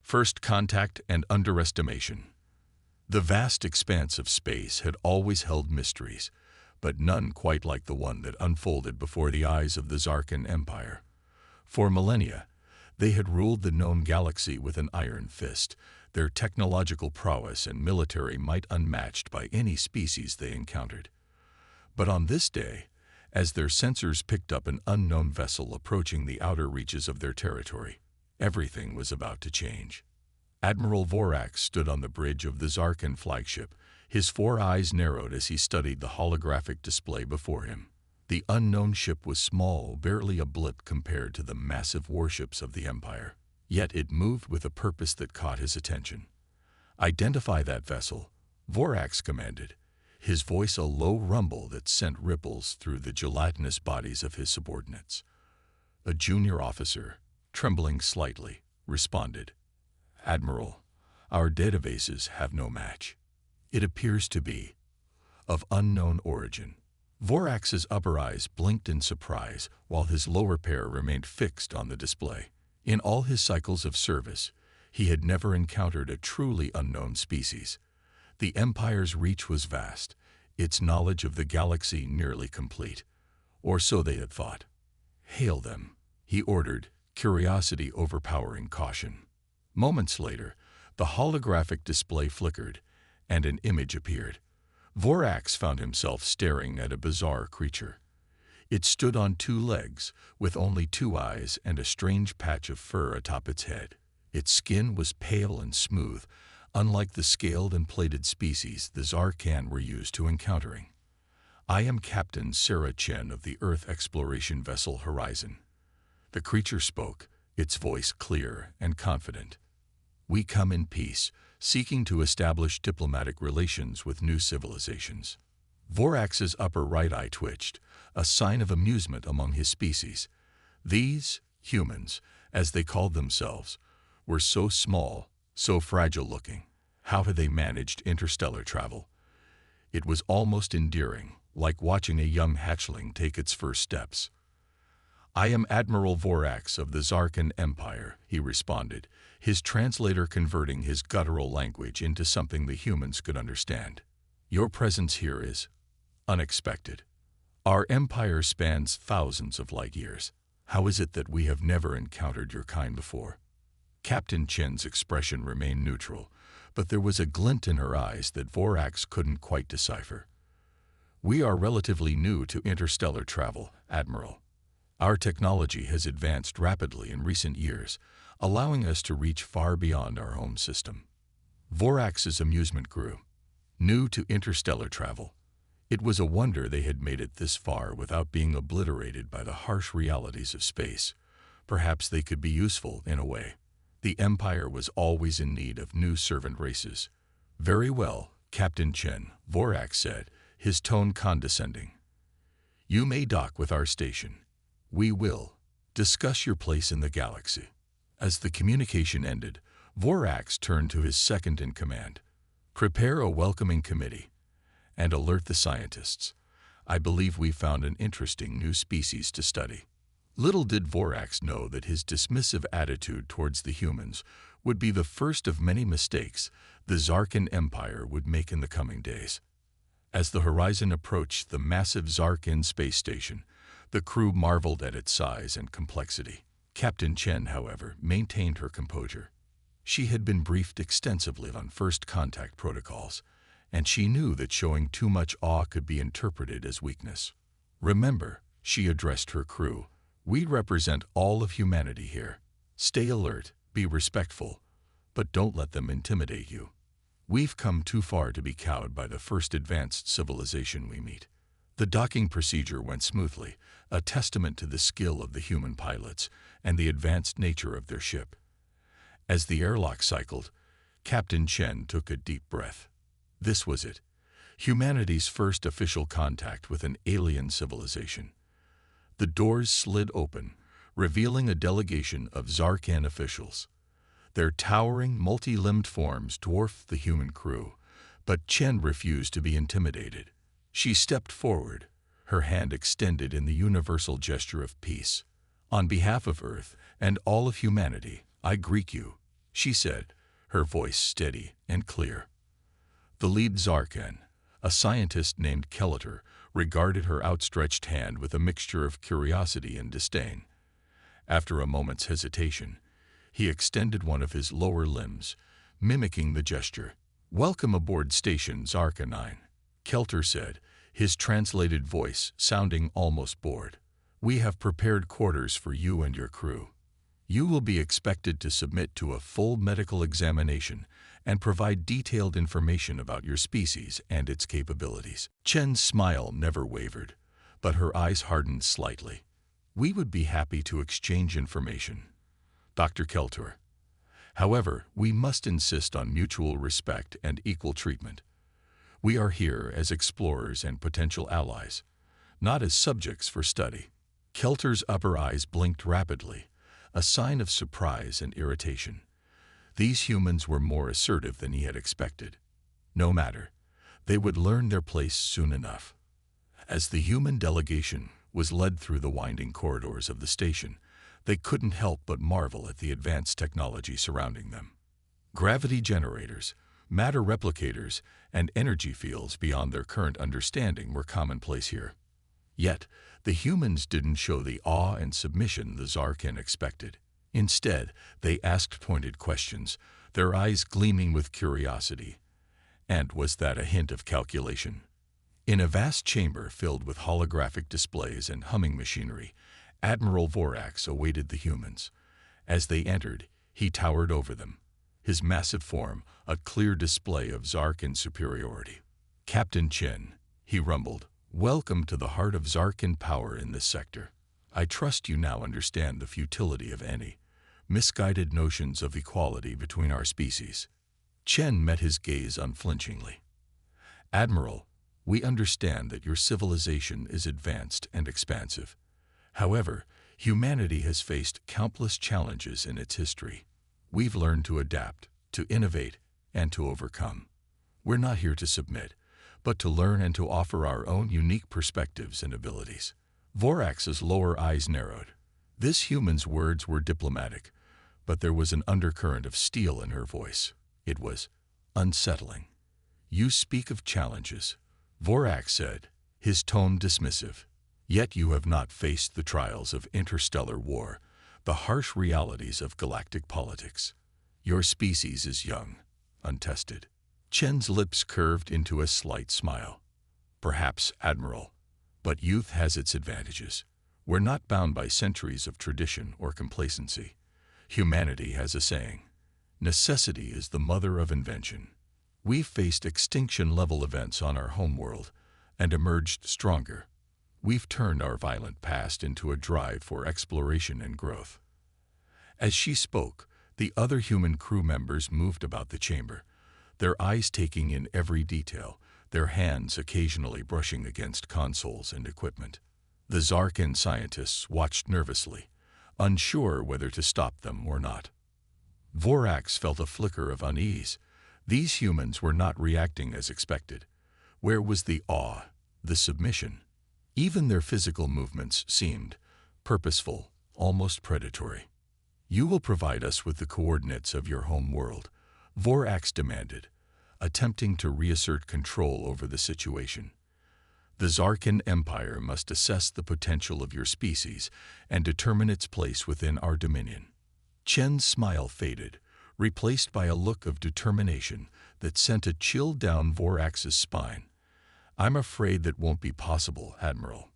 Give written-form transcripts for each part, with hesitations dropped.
First contact and underestimation. The vast expanse of space had always held mysteries, but none quite like the one that unfolded before the eyes of the Zarkan Empire. For millennia, they had ruled the known galaxy with an iron fist, their technological prowess and military might unmatched by any species they encountered. But on this day, as their sensors picked up an unknown vessel approaching the outer reaches of their territory, everything was about to change. Admiral Vorax stood on the bridge of the Zarkan flagship, his 4 eyes narrowed as he studied the holographic display before him. The unknown ship was small, barely a blip compared to the massive warships of the Empire. Yet it moved with a purpose that caught his attention. "Identify that vessel," Vorax commanded, his voice a low rumble that sent ripples through the gelatinous bodies of his subordinates. A junior officer, trembling slightly, responded, "Admiral, our databases have no match. It appears to be of unknown origin." Vorax's upper eyes blinked in surprise while his lower pair remained fixed on the display. In all his cycles of service, he had never encountered a truly unknown species. The Empire's reach was vast, its knowledge of the galaxy nearly complete. Or so they had thought. "Hail them," he ordered, curiosity overpowering caution. Moments later, the holographic display flickered, and an image appeared. Vorax found himself staring at a bizarre creature. It stood on 2 legs, with only 2 eyes and a strange patch of fur atop its head. Its skin was pale and smooth, unlike the scaled and plated species the Zarkan were used to encountering. "I am Captain Sarah Chen of the Earth exploration vessel Horizon." The creature spoke, its voice clear and confident. "We come in peace, seeking to establish diplomatic relations with new civilizations." Vorax's upper right eye twitched, a sign of amusement among his species. These humans, as they called themselves, were so small, so fragile-looking. How had they managed interstellar travel? It was almost endearing, like watching a young hatchling take its first steps. "I am Admiral Vorax of the Zarkan Empire," he responded, his translator converting his guttural language into something the humans could understand. "Your presence here is unexpected. Our empire spans thousands of light years. How is it that we have never encountered your kind before?" Captain Chen's expression remained neutral, but there was a glint in her eyes that Vorax couldn't quite decipher. "We are relatively new to interstellar travel, Admiral. Our technology has advanced rapidly in recent years, allowing us to reach far beyond our home system." Vorax's amusement grew. New to interstellar travel. It was a wonder they had made it this far without being obliterated by the harsh realities of space. Perhaps they could be useful in a way. The Empire was always in need of new servant races. "Very well, Captain Chen," Vorax said, his tone condescending. "You may dock with our station. We will discuss your place in the galaxy." As the communication ended, Vorax turned to his second-in-command. "Prepare a welcoming committee and alert the scientists. I believe we found an interesting new species to study." Little did Vorax know that his dismissive attitude towards the humans would be the first of many mistakes the Zarkan Empire would make in the coming days. As the Horizon approached the massive Zarkan space station, the crew marveled at its size and complexity. Captain Chen, however, maintained her composure. She had been briefed extensively on first contact protocols, and she knew that showing too much awe could be interpreted as weakness. "Remember," she addressed her crew, "we represent all of humanity here. Stay alert, be respectful, but don't let them intimidate you. We've come too far to be cowed by the first advanced civilization we meet." The docking procedure went smoothly, a testament to the skill of the human pilots and the advanced nature of their ship. As the airlock cycled, Captain Chen took a deep breath. This was it, humanity's first official contact with an alien civilization. The doors slid open, revealing a delegation of Zarkan officials. Their towering, multi-limbed forms dwarfed the human crew, but Chen refused to be intimidated. She stepped forward, her hand extended in the universal gesture of peace. "On behalf of Earth and all of humanity, I greet you," she said, her voice steady and clear. The lead Zarkan, a scientist named Kelator, regarded her outstretched hand with a mixture of curiosity and disdain. After a moment's hesitation, he extended one of his lower limbs, mimicking the gesture. "Welcome aboard Station Zarka 9, Kelter said, his translated voice sounding almost bored. "We have prepared quarters for you and your crew. You will be expected to submit to a full medical examination and provide detailed information about your species and its capabilities." Chen's smile never wavered, but her eyes hardened slightly. "We would be happy to exchange information, Dr. Keltor. However, we must insist on mutual respect and equal treatment. We are here as explorers and potential allies, not as subjects for study." Kelter's upper eyes blinked rapidly, a sign of surprise and irritation. These humans were more assertive than he had expected. No matter, they would learn their place soon enough. As the human delegation was led through the winding corridors of the station, they couldn't help but marvel at the advanced technology surrounding them. Gravity generators, matter replicators, and energy fields beyond their current understanding were commonplace here. Yet, the humans didn't show the awe and submission the Zarkan expected. Instead, they asked pointed questions, their eyes gleaming with curiosity. And was that a hint of calculation? In a vast chamber filled with holographic displays and humming machinery, Admiral Vorax awaited the humans. As they entered, he towered over them, his massive form a clear display of Zarkan superiority. "Captain Chen," he rumbled, "welcome to the heart of Zarkan power in this sector. I trust you now understand the futility of any misguided notions of equality between our species." Chen met his gaze unflinchingly. "Admiral, we understand that your civilization is advanced and expansive. However, humanity has faced countless challenges in its history. We've learned to adapt, to innovate, and to overcome. We're not here to submit, but to learn and to offer our own unique perspectives and abilities." Vorax's lower eyes narrowed. This human's words were diplomatic, but there was an undercurrent of steel in her voice. It was unsettling. "You speak of challenges," Vorax said, his tone dismissive. "Yet you have not faced the trials of interstellar war, the harsh realities of galactic politics. Your species is young, untested." Chen's lips curved into a slight smile. "Perhaps, Admiral, but youth has its advantages. We're not bound by centuries of tradition or complacency. Humanity has a saying, 'Necessity is the mother of invention.' We've faced extinction-level events on our homeworld and emerged stronger. We've turned our violent past into a drive for exploration and growth." As she spoke, the other human crew members moved about the chamber, their eyes taking in every detail, their hands occasionally brushing against consoles and equipment. The Zarkan scientists watched nervously, unsure whether to stop them or not. Vorax felt a flicker of unease. These humans were not reacting as expected. Where was the awe, the submission? Even their physical movements seemed purposeful, almost predatory. "You will provide us with the coordinates of your home world," Vorax demanded, attempting to reassert control over the situation. "The Zarkan Empire must assess the potential of your species and determine its place within our dominion." Chen's smile faded, replaced by a look of determination that sent a chill down Vorax's spine. "I'm afraid that won't be possible, Admiral.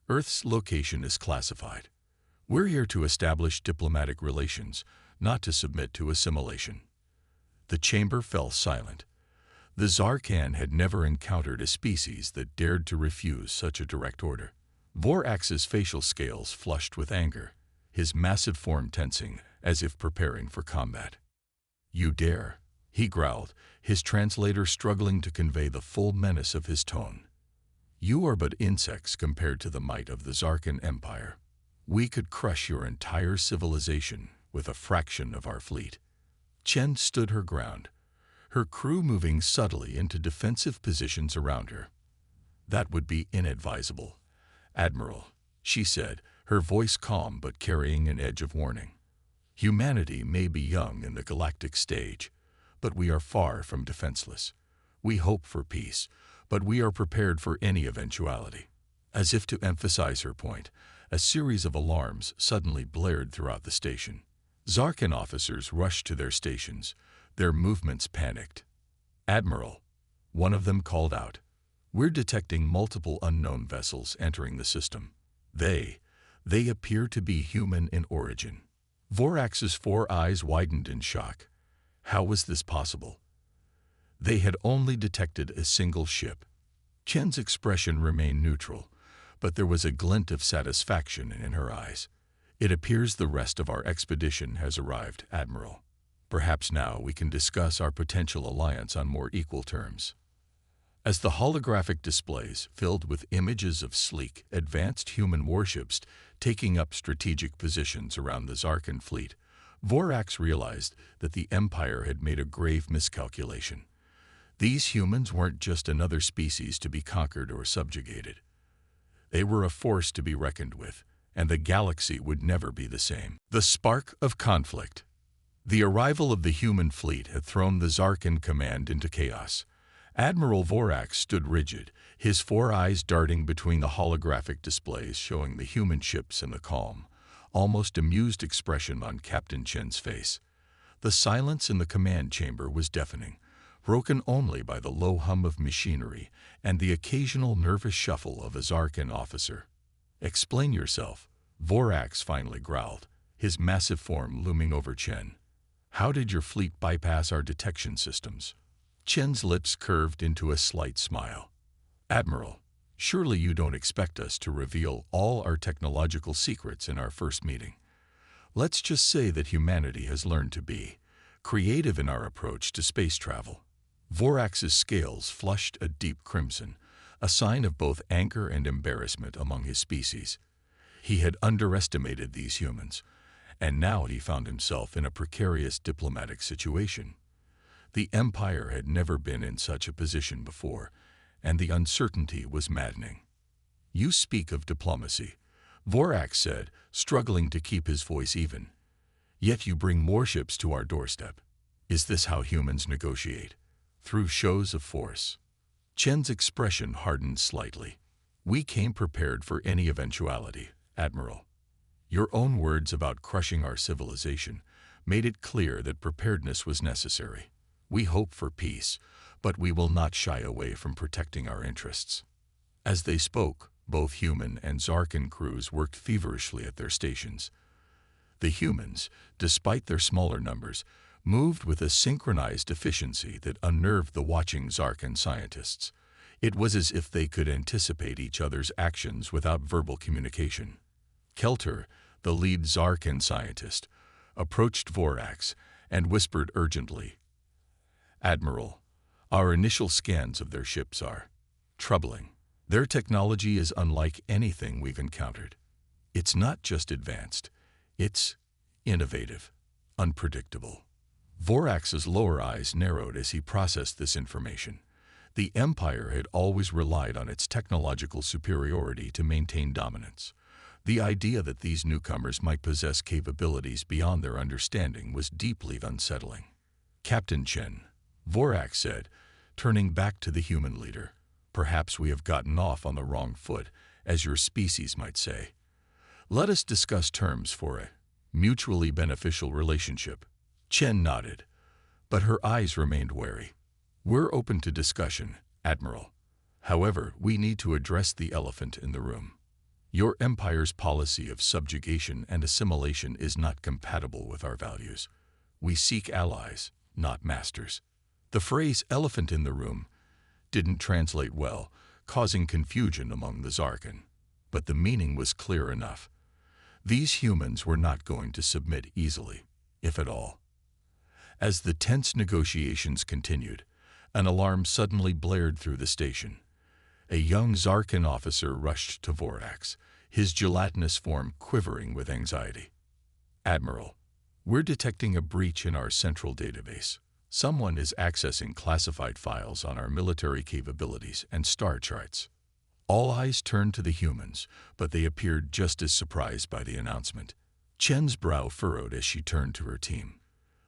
Earth's location is classified. We're here to establish diplomatic relations, not to submit to assimilation." The chamber fell silent. The Zarkan had never encountered a species that dared to refuse such a direct order. Vorax's facial scales flushed with anger, his massive form tensing as if preparing for combat. "You dare," he growled, his translator struggling to convey the full menace of his tone. "You are but insects compared to the might of the Zarkan Empire. We could crush your entire civilization with a fraction of our fleet." Chen stood her ground, her crew moving subtly into defensive positions around her. "That would be inadvisable, Admiral," she said, her voice calm but carrying an edge of warning. Humanity may be young in the galactic stage, but we are far from defenseless. We hope for peace, but we are prepared for any eventuality. As if to emphasize her point, a series of alarms suddenly blared throughout the station. Zarkan officers rushed to their stations, their movements panicked. "Admiral," one of them called out, "we're detecting multiple unknown vessels entering the system. They appear to be human in origin." Vorax's 4 eyes widened in shock. How was this possible? They had only detected a single ship. Chen's expression remained neutral, but there was a glint of satisfaction in her eyes. "It appears the rest of our expedition has arrived, Admiral. Perhaps now we can discuss our potential alliance on more equal terms." As the holographic displays filled with images of sleek, advanced human warships taking up strategic positions around the Zarkan fleet, Vorax realized that the Empire had made a grave miscalculation. These humans weren't just another species to be conquered or subjugated. They were a force to be reckoned with, and the galaxy would never be the same. The spark of conflict. The arrival of the human fleet had thrown the Zarkan command into chaos. Admiral Vorax stood rigid, his 4 eyes darting between the holographic displays showing the human ships and the calm, almost amused expression on Captain Chen's face. The silence in the command chamber was deafening, broken only by the low hum of machinery and the occasional nervous shuffle of a Zarkan officer. "Explain yourself," Vorax finally growled, his massive form looming over Chen. "How did your fleet bypass our detection systems?" Chen's lips curved into a slight smile. "Admiral, surely you don't expect us to reveal all our technological secrets in our first meeting. Let's just say that humanity has learned to be creative in our approach to space travel." Vorax's scales flushed a deep crimson, a sign of both anger and embarrassment among his species. He had underestimated these humans, and now he found himself in a precarious diplomatic situation. The Empire had never been in such a position before, and the uncertainty was maddening. "You speak of diplomacy," Vorax said, struggling to keep his voice even. "Yet you bring warships to our doorstep. Is this how humans negotiate? Through shows of force?" Chen's expression hardened slightly. "We came prepared for any eventuality, Admiral. Your own words about crushing our civilization made it clear that preparedness was necessary. We hope for peace, but we will not shy away from protecting our interests." As they spoke, both human and Zarkan crews worked feverishly at their stations. The humans, despite their smaller numbers, moved with a synchronized efficiency that unnerved the watching Zarkan scientists. It was as if they could anticipate each other's actions without verbal communication. Kelter, the lead Zarkan scientist, approached Vorax and whispered urgently, "Admiral, our initial scans of their ships are troubling. Their technology is unlike anything we've encountered. It's not just advanced, it's innovative, unpredictable." Vorax's lower eyes narrowed as he processed this information. The Empire had always relied on its technological superiority to maintain dominance. The idea that these newcomers might possess capabilities beyond their understanding was deeply unsettling. "Captain Chen," Vorax said, turning back to the human leader, "perhaps we have gotten off on the wrong foot, as your species might say. Let us discuss terms for a mutually beneficial relationship." Chen nodded, but her eyes remained wary. "We're open to discussion, Admiral. However, we need to address the elephant in the room. Your Empire's policy of subjugation and assimilation is not compatible with our values. We seek allies, not masters." The phrase "elephant in the room" didn't translate well, causing confusion among the Zarkan. But the meaning was clear enough. These humans were not going to submit easily, if at all. As the tense negotiations continued, an alarm suddenly blared through the station. A young Zarkan officer rushed to Vorax, his gelatinous form quivering with anxiety. "Admiral, we're detecting a breach in our central database. Someone is accessing classified files on our military capabilities and star charts." All eyes turned to the humans, but they appeared just as surprised by the announcement. Chen's brow furrowed as she turned to her team.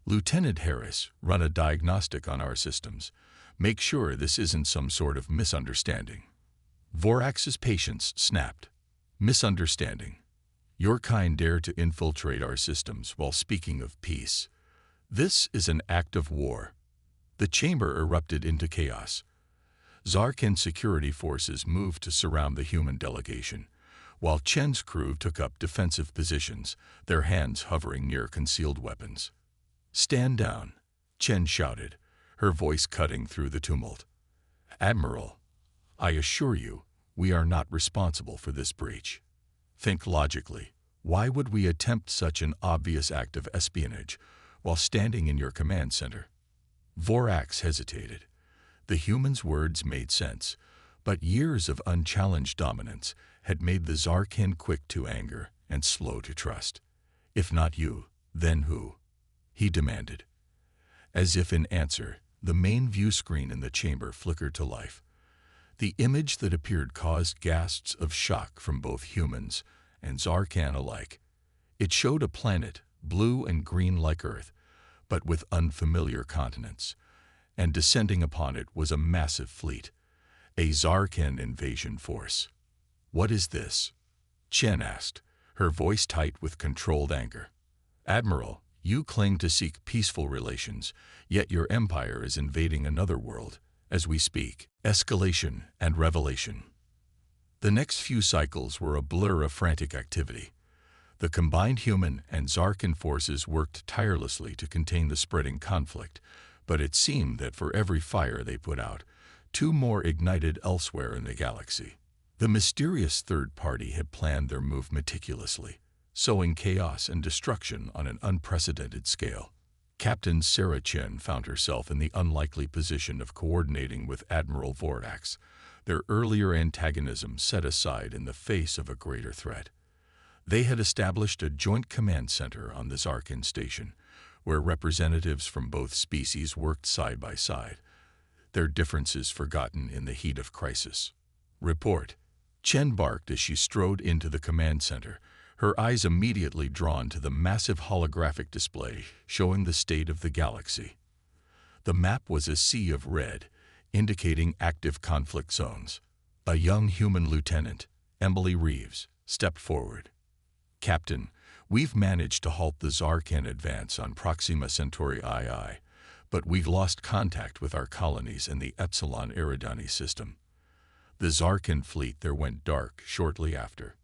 Lieutenant Harris, run a diagnostic on our systems. Make sure this isn't some sort of misunderstanding. Vorax's patience snapped. Misunderstanding. Your kind dare to infiltrate our systems while speaking of peace. This is an act of war. The chamber erupted into chaos. Zarkin security forces moved to surround the human delegation, while Chen's crew took up defensive positions, their hands hovering near concealed weapons. Stand down, Chen shouted, her voice cutting through the tumult. Admiral, I assure you, we are not responsible for this breach. Think logically. Why would we attempt such an obvious act of espionage while standing in your command center? Vorax hesitated. The human's words made sense, but years of unchallenged dominance had made the Zarkin quick to anger and slow to trust. If not you, then who? He demanded. As if in answer, the main view screen in the chamber flickered to life. The image that appeared caused gasps of shock from both humans and Zarkan alike. It showed a planet, blue and green like Earth, but with unfamiliar continents, and descending upon it was a massive fleet, a Zarkan invasion force. What is this? Chen asked, her voice tight with controlled anger. Admiral, you claim to seek peaceful relations, yet your empire is invading another world, as we speak. Escalation and revelation. The next few cycles were a blur of frantic activity. The combined human and Zarkan forces worked tirelessly to contain the spreading conflict, but it seemed that for every fire they put out, two more ignited elsewhere in the galaxy. The mysterious third party had planned their move meticulously, sowing chaos and destruction on an unprecedented scale. Captain Sarah Chen found herself in the unlikely position of coordinating with Admiral Vorax, their earlier antagonism set aside in the face of a greater threat. They had established a joint command center on the Zarkin station, where representatives from both species worked side by side, their differences forgotten in the heat of crisis. Report. Chen barked as she strode into the command center, her eyes immediately drawn to the massive holographic display showing the state of the galaxy. The map was a sea of red, indicating active conflict zones. A young human lieutenant, Emily Reeves, stepped forward. Captain, we've managed to halt the Zarkan advance on Proxima Centauri II, but we've lost contact with our colonies in the Epsilon Eridani system. The Zarkan fleet there went dark shortly after.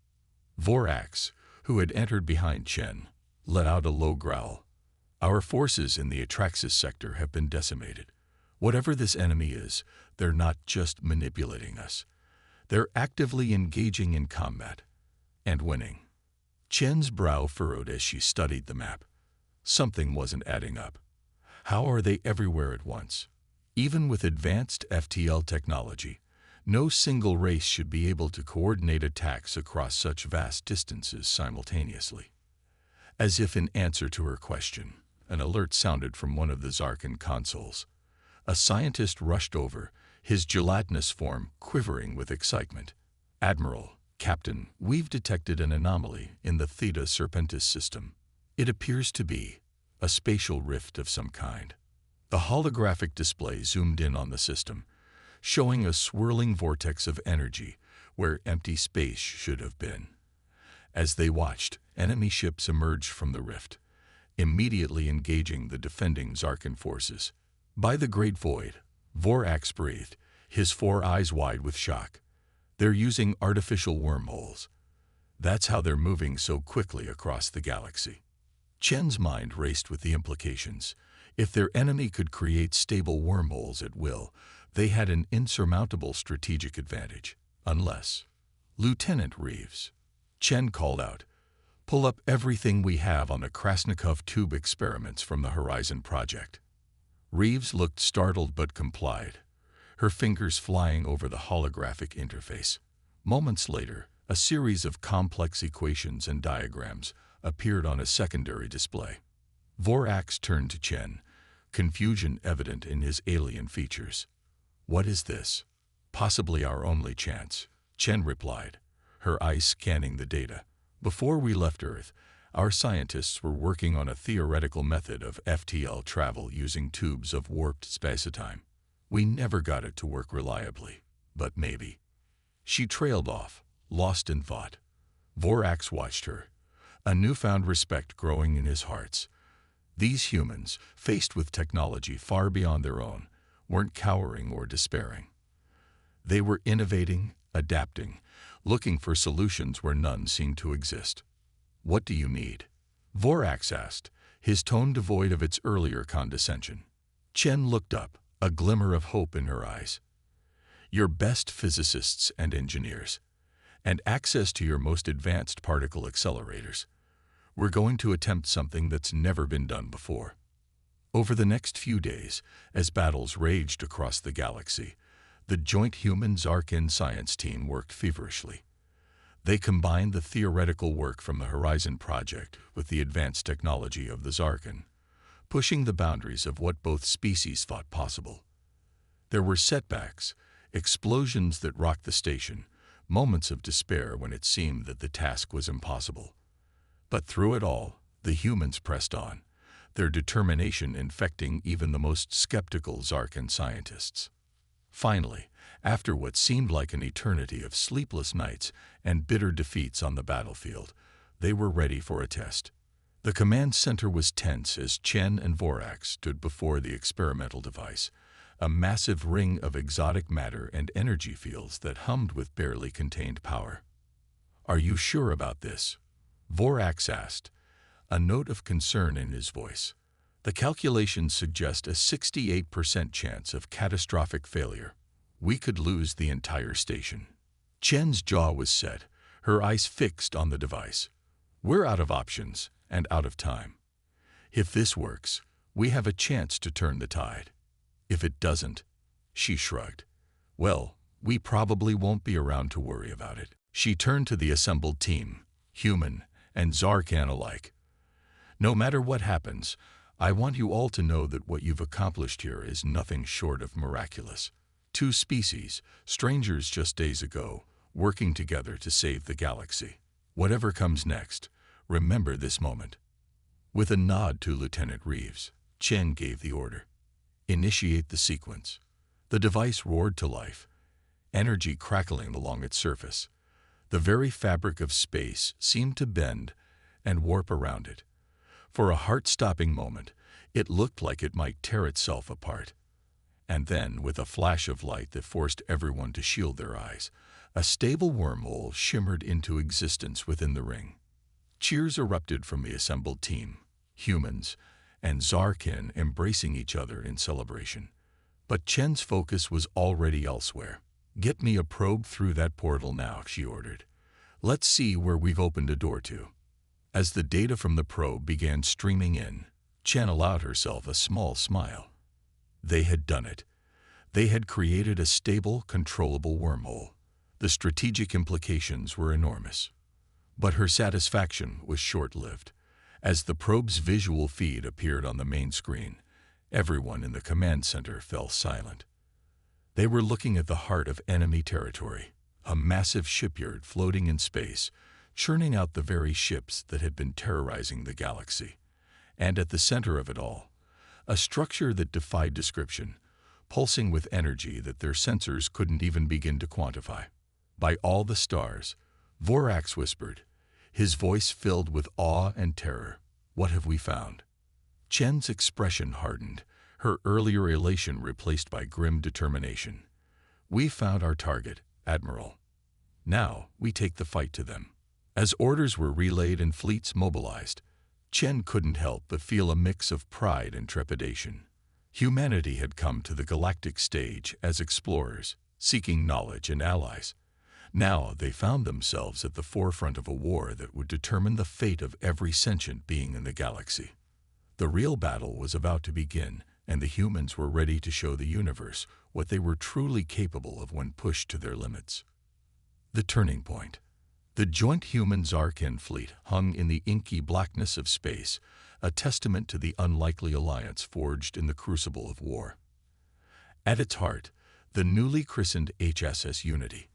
Vorax, who had entered behind Chen, let out a low growl. Our forces in the Atraxis sector have been decimated. Whatever this enemy is, they're not just manipulating us. They're actively engaging in combat and winning. Chen's brow furrowed as she studied the map. Something wasn't adding up. How are they everywhere at once? Even with advanced FTL technology, no single race should be able to coordinate attacks across such vast distances simultaneously. As if in answer to her question, an alert sounded from one of the Zarkan consoles. A scientist rushed over, his gelatinous form quivering with excitement. Admiral, Captain, we've detected an anomaly in the Theta Serpentis system. It appears to be a spatial rift of some kind. The holographic display zoomed in on the system, showing a swirling vortex of energy where empty space should have been. As they watched, enemy ships emerged from the rift, immediately engaging the defending Zarkan forces. By the Great Void, Vorax breathed, his four eyes wide with shock. They're using artificial wormholes. That's how they're moving so quickly across the galaxy. Chen's mind raced with the implications. If their enemy could create stable wormholes at will, they had an insurmountable strategic advantage. Unless... Lieutenant Reeves, Chen called out, pull up everything we have on the Krasnikov tube experiments from the Horizon Project. Reeves looked startled but complied, her fingers flying over the holographic interface. Moments later, a series of complex equations and diagrams appeared on a secondary display. Vorax turned to Chen, confusion evident in his alien features. What is this? Possibly our only chance, Chen replied, her eyes scanning the data. Before we left Earth, Our scientists were working on a theoretical method of FTL travel using tubes of warped space-time. We never got it to work reliably, but maybe. She trailed off, lost in thought. Vorax watched her, a newfound respect growing in his heart. These humans, faced with technology far beyond their own, weren't cowering or despairing. They were innovating, adapting, looking for solutions where none seemed to exist. "What do you need?" Vorax asked, his tone devoid of its earlier condescension. Chen looked up, a glimmer of hope in her eyes. "Your best physicists and engineers, and access to your most advanced particle accelerators. We're going to attempt something that's never been done before." Over the next few days, as battles raged across the galaxy, the joint human-Zarkin science team worked feverishly. They combined the theoretical work from the Horizon Project with the advanced technology of the Zarkin, pushing the boundaries of what both species thought possible. There were setbacks, explosions that rocked the station, moments of despair when it seemed that the task was impossible. But through it all, the humans pressed on, their determination infecting even the most skeptical Zarkin scientists. Finally, after what seemed like an eternity of sleepless nights and bitter defeats on the battlefield, they were ready for a test. The command center was tense as Chen and Vorax stood before the experimental device, a massive ring of exotic matter and energy fields that hummed with barely contained power. "Are you sure about this?" Vorax asked, a note of concern in his voice. "The calculations suggest a 68% chance of catastrophic failure. We could lose the entire station." Chen's jaw was set, her eyes fixed on the device. "We're out of options and out of time. If this works, we have a chance to turn the tide. If it doesn't," she shrugged, "well, we probably won't be around to worry about it." She turned to the assembled team, human and Zarkan alike. "No matter what happens, I want you all to know that what you've accomplished here is nothing short of miraculous. Two species, strangers just days ago, working together to save the galaxy. Whatever comes next, remember this moment." With a nod to Lieutenant Reeves, Chen gave the order. "Initiate the sequence." The device roared to life, energy crackling along its surface. The very fabric of space seemed to bend and warp around it. For a heart-stopping moment, it looked like it might tear itself apart. And then, with a flash of light that forced everyone to shield their eyes, a stable wormhole shimmered into existence within the ring. Cheers erupted from the assembled team, humans and Zarkin embracing each other in celebration. But Chen's focus was already elsewhere. "Get me a probe through that portal now," she ordered. "Let's see where we've opened a door to." As the data from the probe began streaming in, Chen allowed herself a small smile. They had done it. They had created a stable, controllable wormhole. The strategic implications were enormous. But her satisfaction was short-lived. As the probe's visual feed appeared on the main screen, everyone in the command center fell silent. They were looking at the heart of enemy territory, a massive shipyard floating in space, churning out the very ships that had been terrorizing the galaxy. And at the center of it all, a structure that defied description, pulsing with energy that their sensors couldn't even begin to quantify. "By all the stars," Vorax whispered, his voice filled with awe and terror, "what have we found?" Chen's expression hardened, her earlier elation replaced by grim determination. "We found our target, Admiral. Now we take the fight to them." As orders were relayed and fleets mobilized, Chen couldn't help but feel a mix of pride and trepidation. Humanity had come to the galactic stage as explorers, seeking knowledge and allies. Now they found themselves at the forefront of a war that would determine the fate of every sentient being in the galaxy. The real battle was about to begin, and the humans were ready to show the universe what they were truly capable of when pushed to their limits. The turning point. The joint human-Zarkin fleet hung in the inky blackness of space, a testament to the unlikely alliance forged in the crucible of war. At its heart, the newly christened HSS Unity,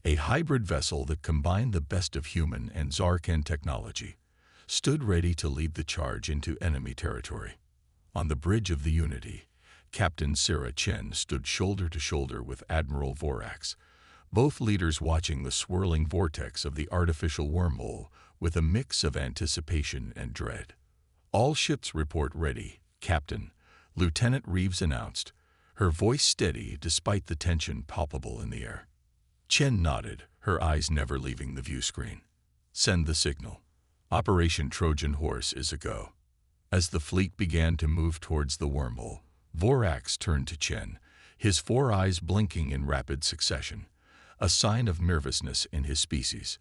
a hybrid vessel that combined the best of human and Zarkin technology, stood ready to lead the charge into enemy territory. On the bridge of the Unity, Captain Sarah Chen stood shoulder to shoulder with Admiral Vorax, both leaders watching the swirling vortex of the artificial wormhole with a mix of anticipation and dread. "All ships report ready, Captain," Lieutenant Reeves announced, her voice steady despite the tension palpable in the air. Chen nodded, her eyes never leaving the view screen. "Send the signal. Operation Trojan Horse is a go." As the fleet began to move towards the wormhole, Vorax turned to Chen, his 4 eyes blinking in rapid succession, a sign of nervousness in his species.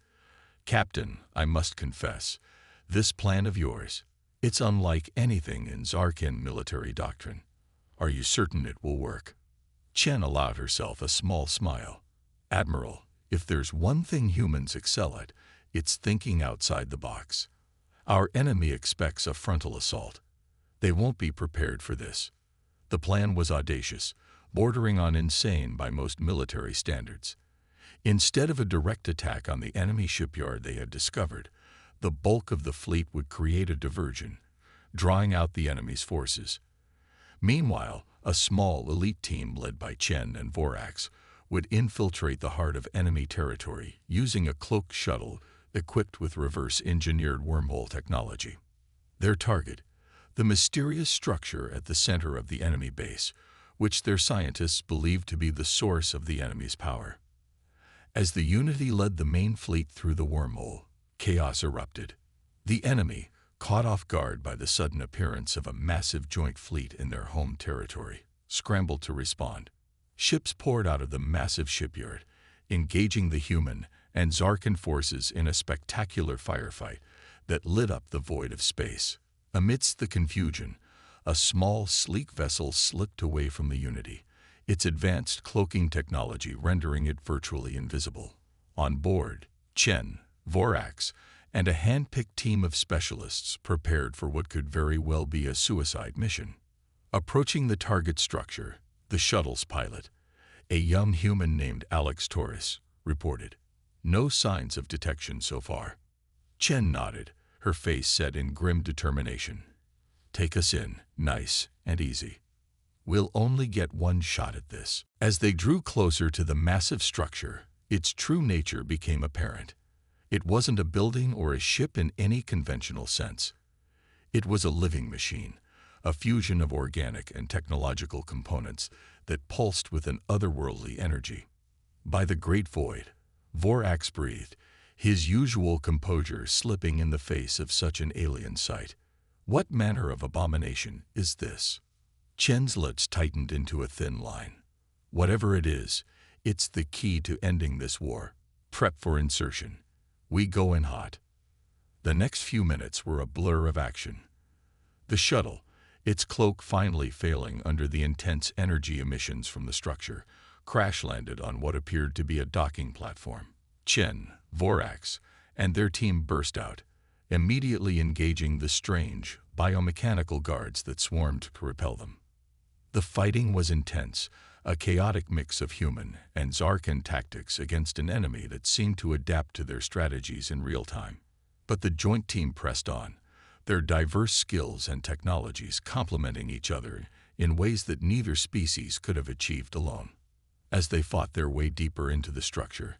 "Captain, I must confess, this plan of yours, it's unlike anything in Zarkan military doctrine. Are you certain it will work?" Chen allowed herself a small smile. "Admiral, if there's one thing humans excel at, it's thinking outside the box. Our enemy expects a frontal assault. They won't be prepared for this." The plan was audacious, bordering on insane by most military standards. Instead of a direct attack on the enemy shipyard they had discovered, the bulk of the fleet would create a diversion, drawing out the enemy's forces. Meanwhile, a small elite team led by Chen and Vorax would infiltrate the heart of enemy territory using a cloaked shuttle equipped with reverse-engineered wormhole technology. Their target, the mysterious structure at the center of the enemy base, which their scientists believed to be the source of the enemy's power. As the Unity led the main fleet through the wormhole, chaos erupted. The enemy, caught off guard by the sudden appearance of a massive joint fleet in their home territory, scrambled to respond. Ships poured out of the massive shipyard, engaging the human and Zarkan forces in a spectacular firefight that lit up the void of space. Amidst the confusion, a small, sleek vessel slipped away from the Unity, its advanced cloaking technology rendering it virtually invisible. On board, Chen, Vorax, and a hand-picked team of specialists prepared for what could very well be a suicide mission. Approaching the target structure, the shuttle's pilot, a young human named Alex Torres, reported, "No signs of detection so far." Chen nodded, her face set in grim determination. "Take us in, nice and easy. We'll only get one shot at this." As they drew closer to the massive structure, its true nature became apparent. It wasn't a building or a ship in any conventional sense. It was a living machine, a fusion of organic and technological components that pulsed with an otherworldly energy. By the great void, Vorax breathed, his usual composure slipping in the face of such an alien sight. "What manner of abomination is this?" Chen's lips tightened into a thin line. "Whatever it is, it's the key to ending this war. Prep for insertion. We go in hot." The next few minutes were a blur of action. The shuttle, its cloak finally failing under the intense energy emissions from the structure, crash-landed on what appeared to be a docking platform. Chen, Vorax, and their team burst out, immediately engaging the strange, biomechanical guards that swarmed to repel them. The fighting was intense, a chaotic mix of human and Zarkan tactics against an enemy that seemed to adapt to their strategies in real time. But the joint team pressed on, their diverse skills and technologies complementing each other in ways that neither species could have achieved alone. As they fought their way deeper into the structure,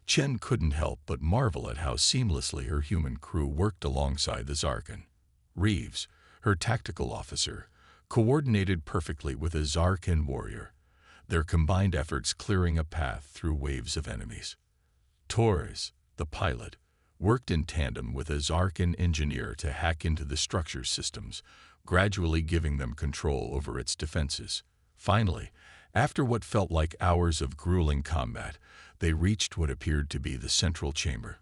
Chen couldn't help but marvel at how seamlessly her human crew worked alongside the Zarkan. Reeves, her tactical officer, coordinated perfectly with a Zarkan warrior, their combined efforts clearing a path through waves of enemies. Torres, the pilot, worked in tandem with a Zarkan engineer to hack into the structure's systems, gradually giving them control over its defenses. Finally, after what felt like hours of grueling combat, they reached what appeared to be the central chamber.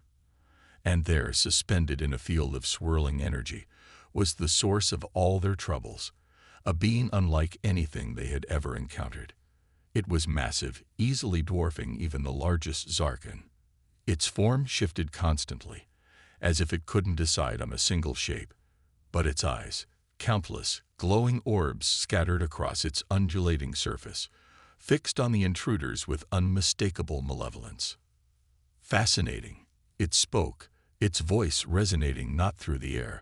And there, suspended in a field of swirling energy, was the source of all their troubles, a being unlike anything they had ever encountered. It was massive, easily dwarfing even the largest Zarkan. Its form shifted constantly, as if it couldn't decide on a single shape, but its eyes, countless, glowing orbs scattered across its undulating surface, fixed on the intruders with unmistakable malevolence. Fascinating, it spoke, its voice resonating not through the air,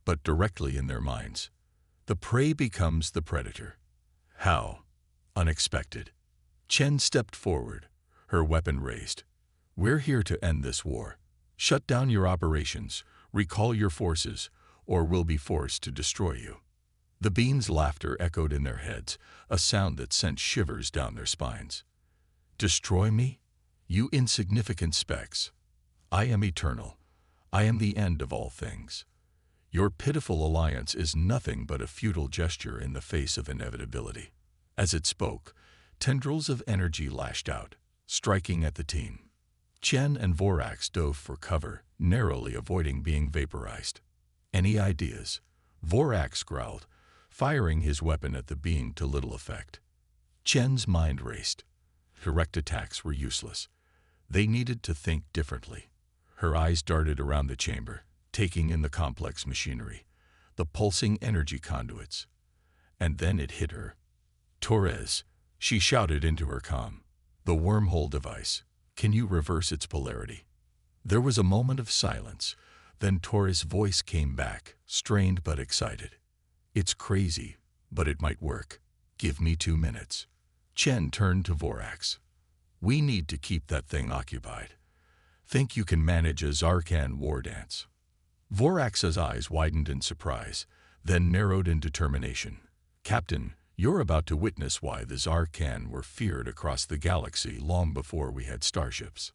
but directly in their minds. The prey becomes the predator. How? Unexpected. Chen stepped forward, her weapon raised. We're here to end this war. Shut down your operations, recall your forces, or we'll be forced to destroy you. The beings' laughter echoed in their heads, a sound that sent shivers down their spines. Destroy me? You insignificant specks. I am eternal. I am the end of all things. Your pitiful alliance is nothing but a futile gesture in the face of inevitability. As it spoke, tendrils of energy lashed out, striking at the team. Chen and Vorax dove for cover, narrowly avoiding being vaporized. Any ideas? Vorax growled, firing his weapon at the being to little effect. Chen's mind raced. Direct attacks were useless. They needed to think differently. Her eyes darted around the chamber, taking in the complex machinery, the pulsing energy conduits. And then it hit her. Torres, she shouted into her comm. The wormhole device. Can you reverse its polarity? There was a moment of silence. Then Torres' voice came back, strained but excited. It's crazy, but it might work. Give me 2 minutes. Chen turned to Vorax. We need to keep that thing occupied. Think you can manage a Zarkan war dance? Vorax's eyes widened in surprise, then narrowed in determination. Captain, you're about to witness why the Zarkan were feared across the galaxy long before we had starships.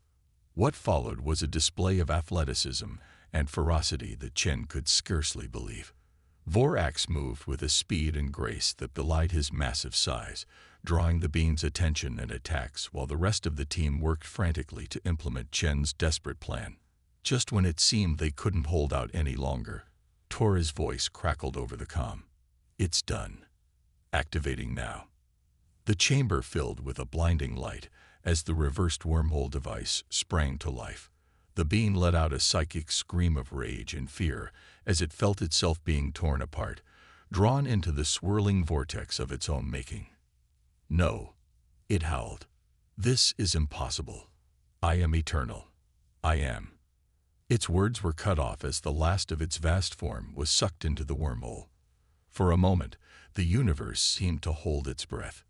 What followed was a display of athleticism and ferocity that Chen could scarcely believe. Vorax moved with a speed and grace that belied his massive size, drawing the being's attention and attacks while the rest of the team worked frantically to implement Chen's desperate plan. Just when it seemed they couldn't hold out any longer, Torres' voice crackled over the comm. It's done. Activating now. The chamber filled with a blinding light as the reversed wormhole device sprang to life. The being let out a psychic scream of rage and fear as it felt itself being torn apart, drawn into the swirling vortex of its own making. No, it howled. This is impossible. I am eternal. I am. Its words were cut off as the last of its vast form was sucked into the wormhole. For a moment, the universe seemed to hold its breath.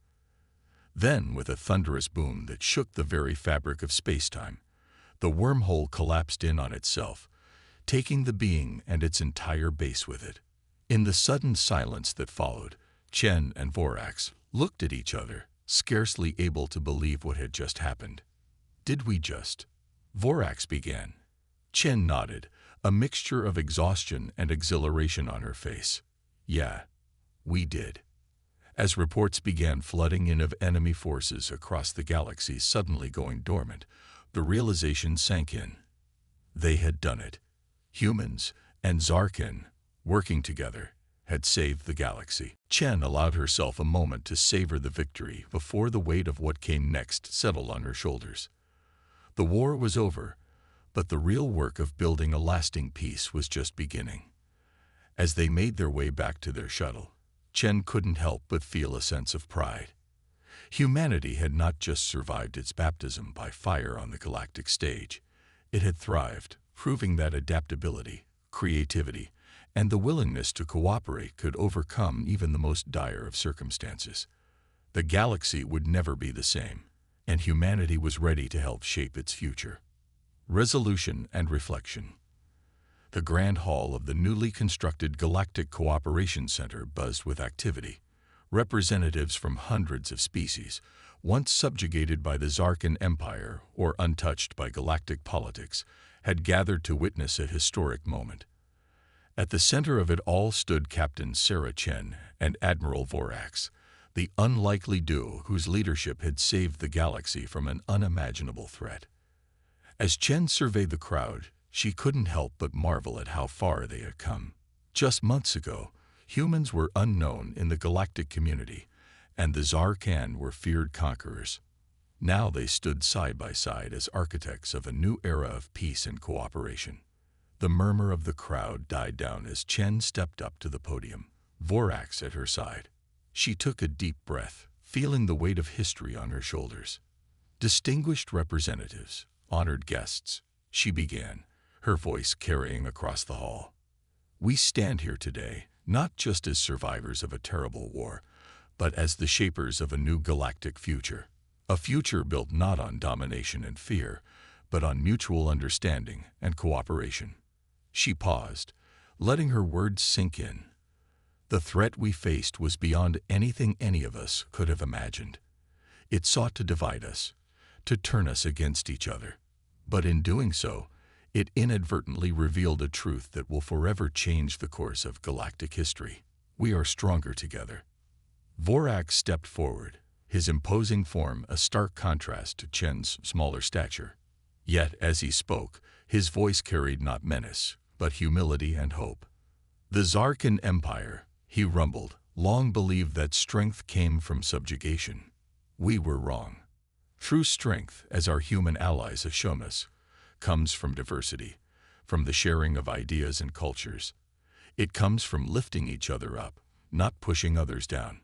Then, with a thunderous boom that shook the very fabric of space-time, the wormhole collapsed in on itself, taking the being and its entire base with it. In the sudden silence that followed, Chen and Vorax looked at each other, scarcely able to believe what had just happened. Did we just? Vorax began. Chen nodded, a mixture of exhaustion and exhilaration on her face. Yeah, we did. As reports began flooding in of enemy forces across the galaxy suddenly going dormant, the realization sank in. They had done it. Humans and Zarkan, working together, had saved the galaxy. Chen allowed herself a moment to savor the victory before the weight of what came next settled on her shoulders. The war was over, but the real work of building a lasting peace was just beginning. As they made their way back to their shuttle, Chen couldn't help but feel a sense of pride. Humanity had not just survived its baptism by fire on the galactic stage. It had thrived, proving that adaptability, creativity, and the willingness to cooperate could overcome even the most dire of circumstances. The galaxy would never be the same, and humanity was ready to help shape its future. Resolution and reflection. The grand hall of the newly constructed Galactic Cooperation Center buzzed with activity. Representatives from hundreds of species, once subjugated by the Zarkan Empire or untouched by galactic politics, had gathered to witness a historic moment. At the center of it all stood Captain Sarah Chen and Admiral Vorax, the unlikely duo whose leadership had saved the galaxy from an unimaginable threat. As Chen surveyed the crowd, she couldn't help but marvel at how far they had come. Just months ago, humans were unknown in the galactic community, and the Zarkan were feared conquerors. Now they stood side by side as architects of a new era of peace and cooperation. The murmur of the crowd died down as Chen stepped up to the podium, Vorax at her side. She took a deep breath, feeling the weight of history on her shoulders. Distinguished representatives, honored guests, she began, her voice carrying across the hall. "We stand here today, not just as survivors of a terrible war, but as the shapers of a new galactic future. A future built not on domination and fear, but on mutual understanding and cooperation." She paused, letting her words sink in. The threat we faced was beyond anything any of us could have imagined. It sought to divide us, to turn us against each other. But in doing so, it inadvertently revealed a truth that will forever change the course of galactic history. We are stronger together. Vorax stepped forward, his imposing form a stark contrast to Chen's smaller stature. Yet, as he spoke, his voice carried not menace, but humility and hope. "The Zarkan Empire," he rumbled, "long believed that strength came from subjugation. We were wrong. True strength, as our human allies have shown us, comes from diversity, from the sharing of ideas and cultures. It comes from lifting each other up, not pushing others down."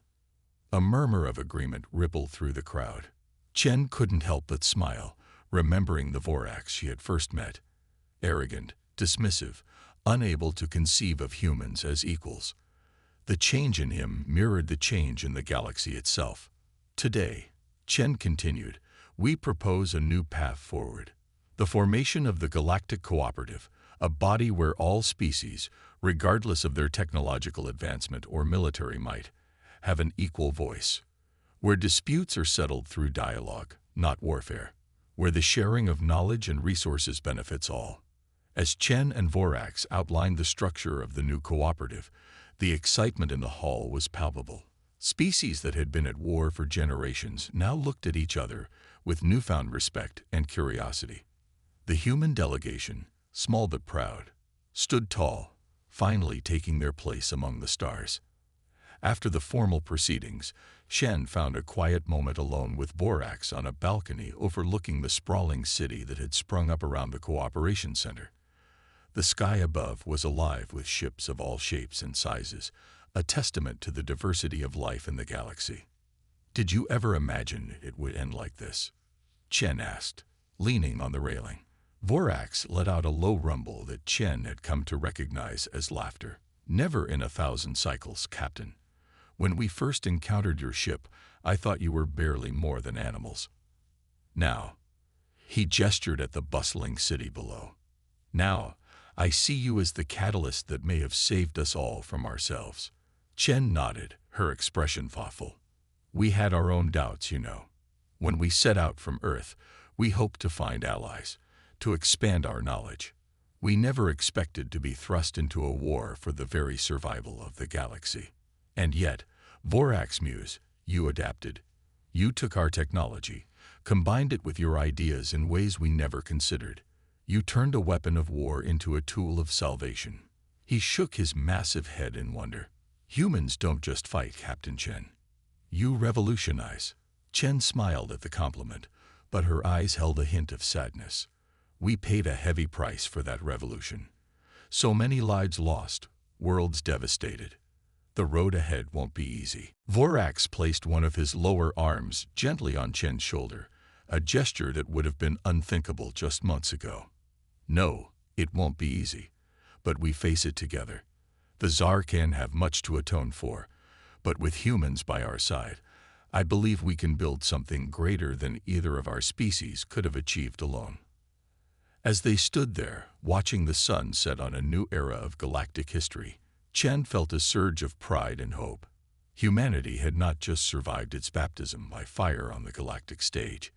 A murmur of agreement rippled through the crowd. Chen couldn't help but smile, remembering the Vorax she had first met. Arrogant, dismissive, unable to conceive of humans as equals. The change in him mirrored the change in the galaxy itself. "Today," Chen continued, "we propose a new path forward. The formation of the Galactic Cooperative, a body where all species, regardless of their technological advancement or military might, have an equal voice. Where disputes are settled through dialogue, not warfare. Where the sharing of knowledge and resources benefits all." As Chen and Vorax outlined the structure of the new cooperative, the excitement in the hall was palpable. Species that had been at war for generations now looked at each other with newfound respect and curiosity. The human delegation, small but proud, stood tall, finally taking their place among the stars. After the formal proceedings, Shen found a quiet moment alone with Vorax on a balcony overlooking the sprawling city that had sprung up around the Cooperation Center. The sky above was alive with ships of all shapes and sizes, a testament to the diversity of life in the galaxy. "Did you ever imagine it would end like this?" Chen asked, leaning on the railing. Vorax let out a low rumble that Chen had come to recognize as laughter. "Never in 1,000 cycles, Captain. When we first encountered your ship, I thought you were barely more than animals. Now," he gestured at the bustling city below, "now, I see you as the catalyst that may have saved us all from ourselves." Chen nodded, her expression thoughtful. "We had our own doubts, you know. When we set out from Earth, we hoped to find allies, to expand our knowledge. We never expected to be thrust into a war for the very survival of the galaxy. And yet, Vorax mused, you adapted. You took our technology, combined it with your ideas in ways we never considered. You turned a weapon of war into a tool of salvation." He shook his massive head in wonder. "Humans don't just fight, Captain Chen. You revolutionize." Chen smiled at the compliment, but her eyes held a hint of sadness. "We paid a heavy price for that revolution. So many lives lost, worlds devastated. The road ahead won't be easy." Vorax placed one of his lower arms gently on Chen's shoulder, a gesture that would have been unthinkable just months ago. "No, it won't be easy, but we face it together. The Zarkan have much to atone for, but with humans by our side, I believe we can build something greater than either of our species could have achieved alone." As they stood there, watching the sun set on a new era of galactic history, Chen felt a surge of pride and hope. Humanity had not just survived its baptism by fire on the galactic stage.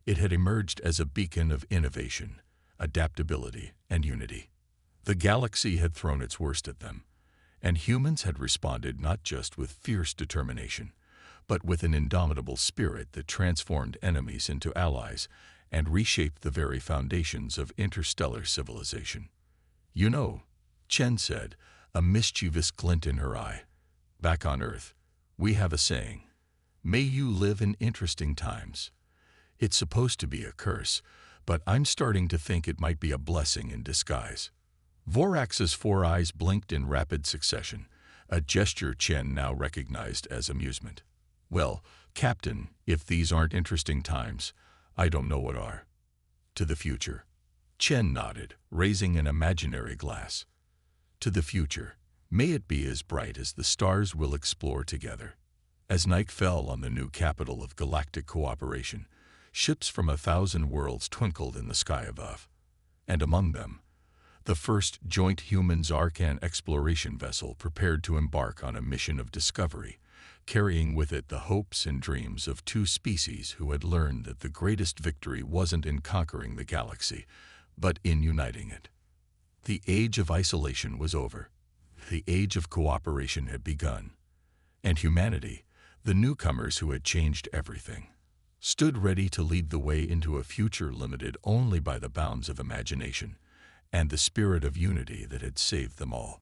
It had emerged as a beacon of innovation, adaptability, and unity. The galaxy had thrown its worst at them, and humans had responded not just with fierce determination, but with an indomitable spirit that transformed enemies into allies and reshaped the very foundations of interstellar civilization. "You know," Chen said, a mischievous glint in her eye, "back on Earth, we have a saying, 'May you live in interesting times.' It's supposed to be a curse, but I'm starting to think it might be a blessing in disguise." Vorax's 4 eyes blinked in rapid succession, a gesture Chen now recognized as amusement. "Well, Captain, if these aren't interesting times, I don't know what are." "To the future," Chen nodded, raising an imaginary glass. To the future, may it be as bright as the stars we'll explore together. As night fell on the new capital of galactic cooperation, ships from 1,000 worlds twinkled in the sky above. And among them, the first joint human-Zarkan exploration vessel prepared to embark on a mission of discovery, carrying with it the hopes and dreams of two species who had learned that the greatest victory wasn't in conquering the galaxy, but in uniting it. The age of isolation was over. The age of cooperation had begun. And humanity, the newcomers who had changed everything, stood ready to lead the way into a future limited only by the bounds of imagination and the spirit of unity that had saved them all.